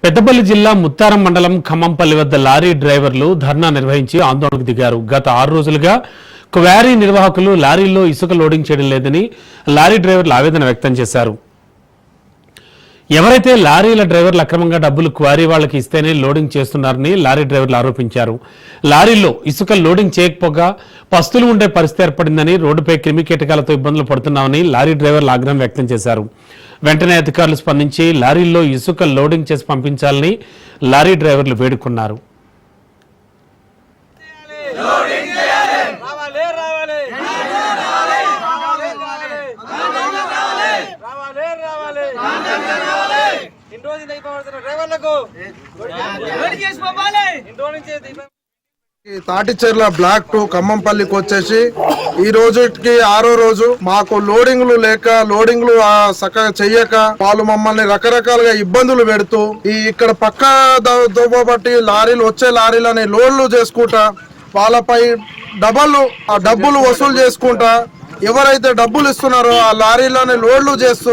పెద్దపల్లి జిల్లా ముత్తారం మండలం ఖమ్మంపల్లి వద్ద లారీ డ్రైవర్లు ధర్నా నిర్వహించి ఆందోళనకు దిగారు. గత 6 రోజులుగా క్వారీ నిర్వాహకులు లారీల్లో ఇసుక లోడింగ్ చేయడం లేదని లారీ డ్రైవర్లు ఆవేదన వ్యక్తం చేశారు. ఎవరైతే లారీల డ్రైవర్లు అక్రమంగా డబ్బులు క్వారీ వాళ్ళకి ఇస్తేనే లోడింగ్ చేస్తున్నారని లారీ డ్రైవర్లు ఆరోపించారు. లారీల్లో ఇసుక లోడింగ్ చేయకపోగా పస్తులు ఉండే పరిస్థితి ఏర్పడిందని, రోడ్డుపై క్రిమికీటకాలతో ఇబ్బందులు పడుతున్నామని లారీ డ్రైవర్లు ఆగ్రహం వ్యక్తం చేశారు. వెంటనే అధికారులు స్పందించి లారీల్లో ఇసుక లోడింగ్ చేసి పంపించాలని లారీ డ్రైవర్లు వేడుకున్నారు. తాటిచెర్ల బ్లాక్ 2 ఖమ్మంపల్లికి వచ్చేసి ఈ రోజుకి 6వ రోజు. మాకు లోడింగ్లు లేక లోడింగ్లు చక్కగా చెయ్యక వాళ్ళు మమ్మల్ని రకరకాలుగా ఇబ్బందులు పెడుతూ ఇక్కడ పక్క దోబట్టి లారీలు వచ్చే లారీలని లోడ్లు చేసుకుంటా వాళ్ళపై డబ్బులు వసూలు చేసుకుంటా ఎవరైతే డబ్బులు ఇస్తున్నారో ఆ లారీలని లోడ్లు చేస్తూ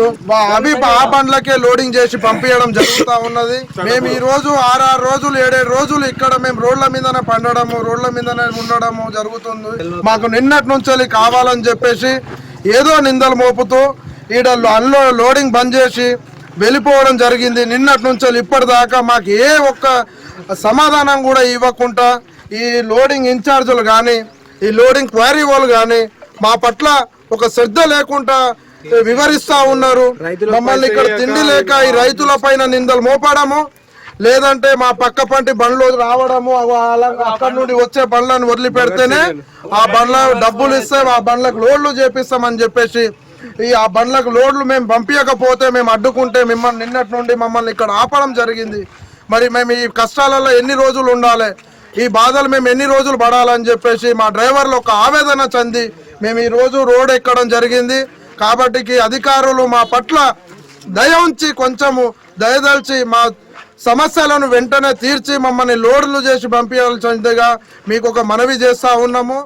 అవి ఆ బండ్లకే లోడింగ్ చేసి పంపించడం జరుగుతూ ఉన్నది. మేము ఈ రోజు 6 రోజులు 7 రోజులు ఇక్కడ మేము రోడ్ల మీదనే పండడము, రోడ్ల మీదనే ఉండడము జరుగుతుంది. మాకు నిన్నటి నుంచి కావాలని చెప్పేసి ఏదో నిందలు మోపుతూ ఈడ లోడింగ్ బంద్ చేసి వెళ్ళిపోవడం జరిగింది. నిన్నటి నుంచి ఇప్పటిదాకా మాకు ఏ ఒక్క సమాధానం కూడా ఇవ్వకుండా ఈ లోడింగ్ ఇన్ఛార్జీలు కానీ ఈ లోడింగ్ క్వారీ వాళ్ళు కానీ మా పట్ల ఒక శ్రద్ధ లేకుండా వివరిస్తా ఉన్నారు. మమ్మల్ని ఇక్కడ తిండి లేక ఈ రైతుల పైన నిందలు మోపడము, లేదంటే మా పక్క పంటి బండ్లు రావడము, అక్కడ నుండి వచ్చే బండ్లను వదిలిపెడితేనే ఆ బండ్ల డబ్బులు ఇస్తే ఆ బండ్లకు లోడ్లు చేపిస్తామని చెప్పేసి ఆ బండ్లకు లోడ్లు మేము పంపించకపోతే మేము అడ్డుకుంటే మిమ్మల్ని నిన్నటి నుండి మమ్మల్ని ఇక్కడ ఆపడం జరిగింది. మరి మేము ఈ కష్టాలలో ఎన్ని రోజులు ఉండాలి, ఈ బాధలు మేము ఎన్ని రోజులు పడాలని చెప్పేసి మా డ్రైవర్లు ఒక ఆవేదన చెంది మేము ఈ రోజు రోడ్ ఎక్కడం జరిగింది. కాబట్టి అధికారులు మా పట్ల దయ ఉంచి కొంచెము దయదలిచి మా సమస్యలను వెంటనే తీర్చి మమ్మల్ని లోడ్లు చేసి పంపించాల్సిందిగా మీకు ఒక మనవి చేస్తా ఉన్నాము.